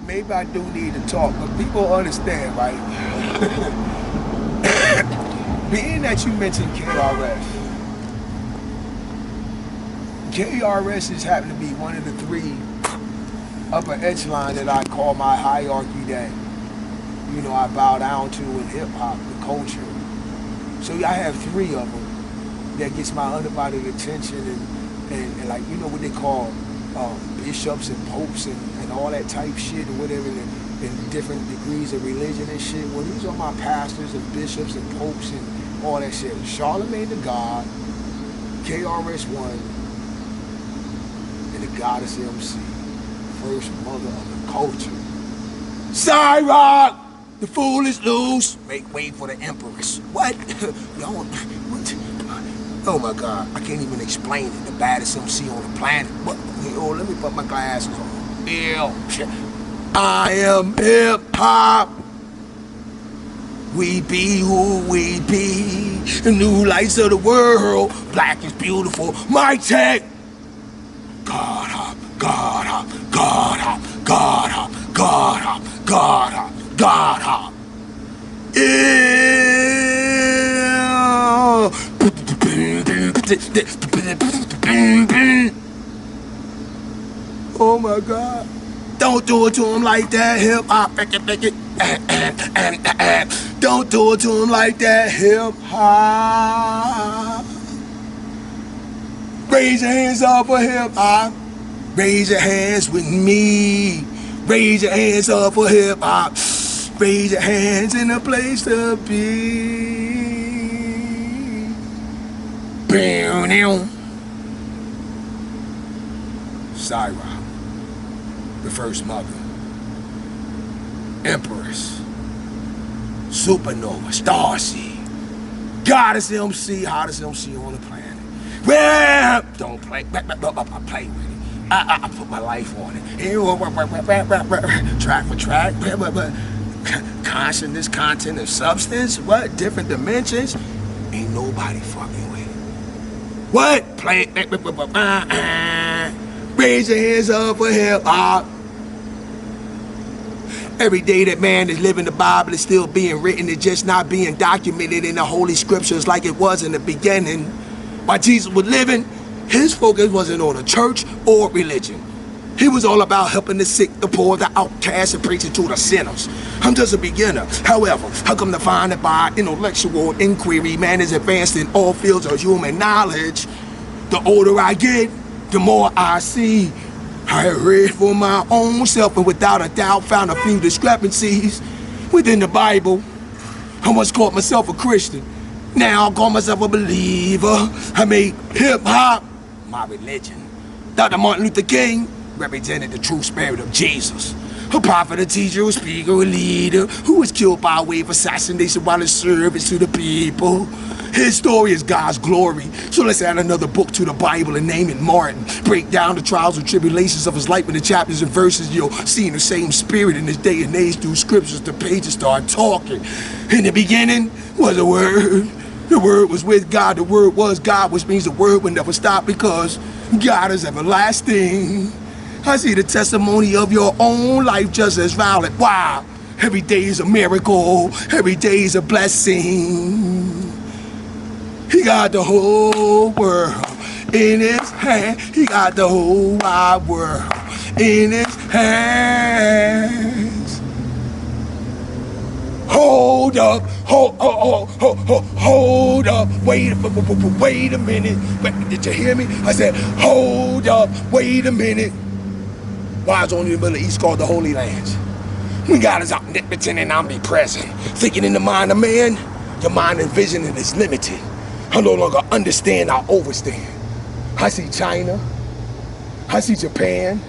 maybe I do need to talk, but people understand, right? Being that you mentioned KRS has happened to be one of the 3 upper echelon that I call my hierarchy that, you know, I bow down to in hip-hop, the culture. So I have 3 of them that gets my undivided attention and like, you know what they call bishops and popes and all that type shit or whatever, and different degrees of religion and shit. Well, these are my pastors and bishops and popes and all that shit. Charlemagne the God, KRS-One, and the Goddess MC, first mother of the culture. Cyrock! The fool is loose. Make way for the Empress. What? Y'all, what? Oh my God, I can't even explain it. The baddest MC on the planet. But, yo, let me put my glasses on. Ew, shit. I am hip-hop. We be who we be. The new lights of the world. Black is beautiful. My tech. God hop, God hop, God hop, God hop, God hop, God hop, God hop. Oh my God. Don't do it to him like that, hip hop. Don't do it to him like that, hip hop. Raise your hands up for hip hop. Raise your hands with me. Raise your hands up for hip hop. Raise your hands in a place to be. Cyra, the first mother, Empress, Supernova, Starseed, Goddess MC, hottest MC on the planet. Well, don't play, play with it. I put my life on it. Track for track, consciousness, content, and substance. What? Different dimensions. Ain't nobody fucking with it. What? Play. Raise your hands up for hip hop. Every day that man is living, the Bible is still being written. It's just not being documented in the Holy Scriptures like it was in the beginning. While Jesus was living, his focus wasn't on a church or religion. He was all about helping the sick, the poor, the outcasts, and preaching to the sinners. I'm just a beginner. However, I come to find that by intellectual inquiry, man is advanced in all fields of human knowledge. The older I get, the more I see. I have read for my own self and without a doubt found a few discrepancies within the Bible. I once called myself a Christian. Now I call myself a believer. I made hip-hop my religion. Dr. Martin Luther King represented the true spirit of Jesus. A prophet, a teacher, a speaker, a leader who was killed by way of assassination while in service to the people. His story is God's glory. So let's add another book to the Bible and name it Martin. Break down the trials and tribulations of his life in the chapters and verses. You'll see the same spirit in this day and age through scriptures. The pages start talking. In the beginning was a word. The word was with God. The word was God, which means the word would never stop because God is everlasting. I see the testimony of your own life just as valid. Wow. Every day is a miracle. Every day is a blessing. He got the whole world in his hand. He got the whole wide world in his hands. Hold up, hold up, wait a minute. Did you hear me? I said, hold up, wait a minute. Why is only in the Middle East called the Holy Lands? When God is omnipotent and omnipresent, thinking in the mind of man, your mind and vision is limited. I no longer understand, I overstand. I see China, I see Japan.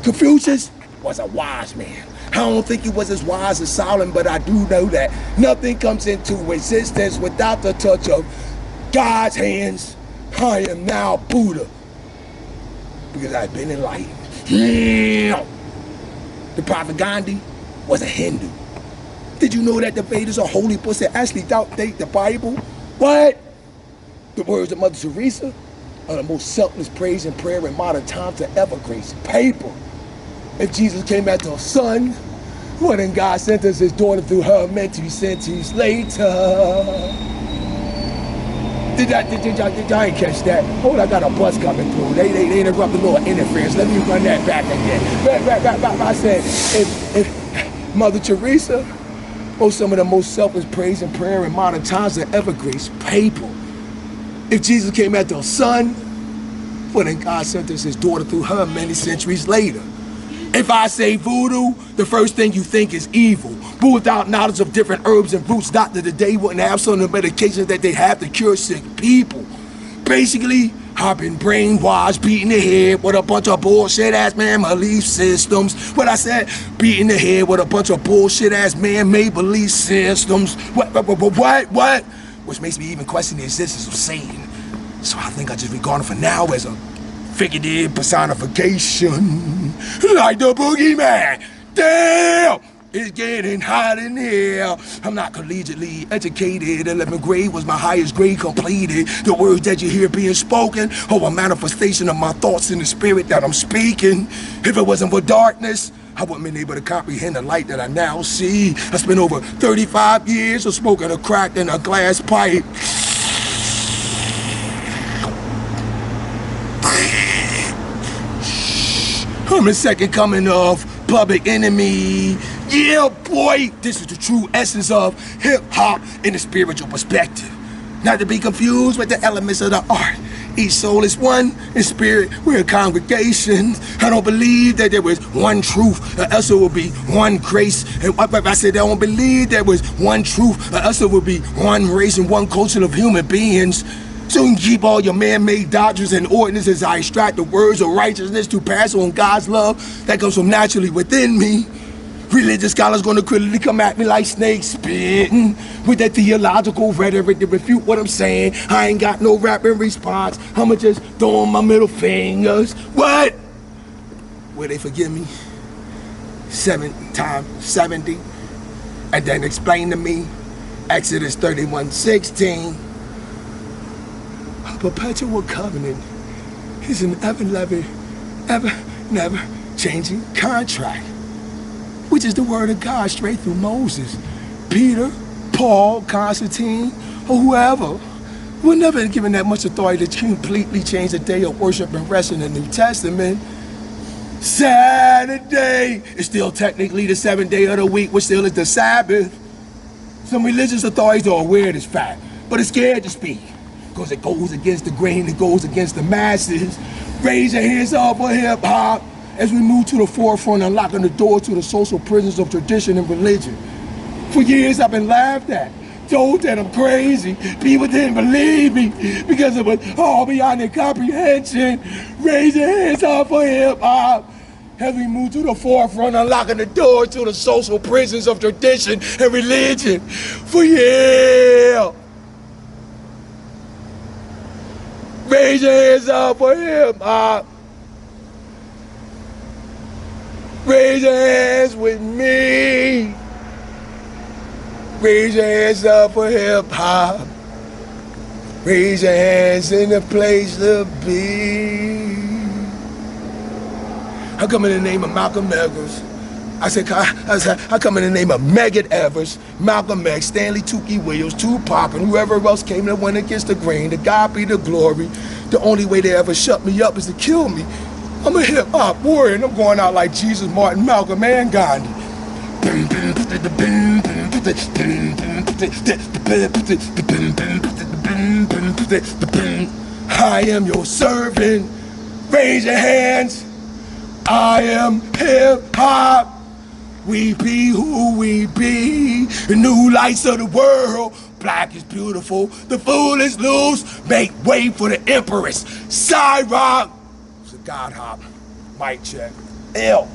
Confucius was a wise man. I don't think he was as wise as Solomon, but I do know that nothing comes into existence without the touch of God's hands. I am now Buddha, because I've been enlightened. The prophet Gandhi was a Hindu. Did you know that the Vedas are holy books that actually outdate the Bible? What? The words of Mother Teresa are the most selfless praise and prayer in modern times to ever grace paper. If Jesus came as the son, well then God sent us his daughter through her meant to be centuries later. Did y'all ain't catch that? Hold on, I got a bus coming through. They interrupted a little interference. Let me run that back again. I said, if Mother Teresa, some of the most selfless praise and prayer in modern times that ever graced people. If Jesus came as the son, well then God sent us his daughter through her many centuries later. If I say voodoo, the first thing you think is evil. But without knowledge of different herbs and roots, doctor today wouldn't have some of the medications that they have to cure sick people. Basically, I've been brainwashed, beating the head with a bunch of bullshit-ass man belief systems. What I said, beating the head with a bunch of bullshit-ass man-made belief systems. What? Which makes me even question the existence of Satan. So I think I just regard him for now as a figurative personification, like the boogeyman. Damn! It's getting hot in here. I'm not collegiately educated. 11th grade was my highest grade completed. The words that you hear being spoken are a manifestation of my thoughts in the spirit that I'm speaking. If it wasn't for darkness, I wouldn't been able to comprehend the light that I now see. I spent over 35 years of smoking a crack in a glass pipe. I'm the second coming of Public Enemy. Yeah, boy, this is the true essence of hip-hop in the spiritual perspective. Not to be confused with the elements of the art. Each soul is one, in spirit, we're a congregation. I don't believe that there was one truth, or else it would be one grace. And I said I don't believe there was one truth, or else it would be one race and one culture of human beings. So you can keep all your man-made doctrines and ordinances. I extract the words of righteousness to pass on God's love that comes from naturally within me. Religious scholars gonna critically come at me like snakes spitting with that theological rhetoric to refute what I'm saying. I ain't got no rap in response. I'ma just throw on my middle fingers. What? Will they forgive me? 7 times 70? And then explain to me Exodus 31:16. A perpetual covenant is an never changing contract, which is the word of God straight through Moses, Peter, Paul, Constantine, or whoever. We're never given that much authority to completely change the day of worship and rest in the New Testament. Saturday is still technically the 7th day of the week, which still is the Sabbath. Some religious authorities are aware of this fact, but are scared to speak, because it goes against the grain, it goes against the masses. Raise your hands up for hip-hop as we move to the forefront, unlocking the door to the social prisons of tradition and religion. For years I've been laughed at, told that I'm crazy. People didn't believe me because it was all beyond their comprehension. Raise your hands up for hip-hop as we move to the forefront, unlocking the door to the social prisons of tradition and religion. For years. Raise your hands up for hip-hop. Raise your hands with me. Raise your hands up for hip-hop. Raise your hands in the place to be. I come in the name of Malcolm X. I come in the name of Megan Evers, Malcolm X, Stanley Tukey Williams, Tupac, and whoever else came that went against the grain. To God be the glory. The only way they ever shut me up is to kill me. I'm a hip-hop warrior, and I'm going out like Jesus, Martin, Malcolm, and Gandhi. I am your servant. Raise your hands. I am hip-hop. We be who we be, the new lights of the world. Black is beautiful, the fool is loose. Make way for the Empress. Cyrock. It's a God hop. Mic check. L.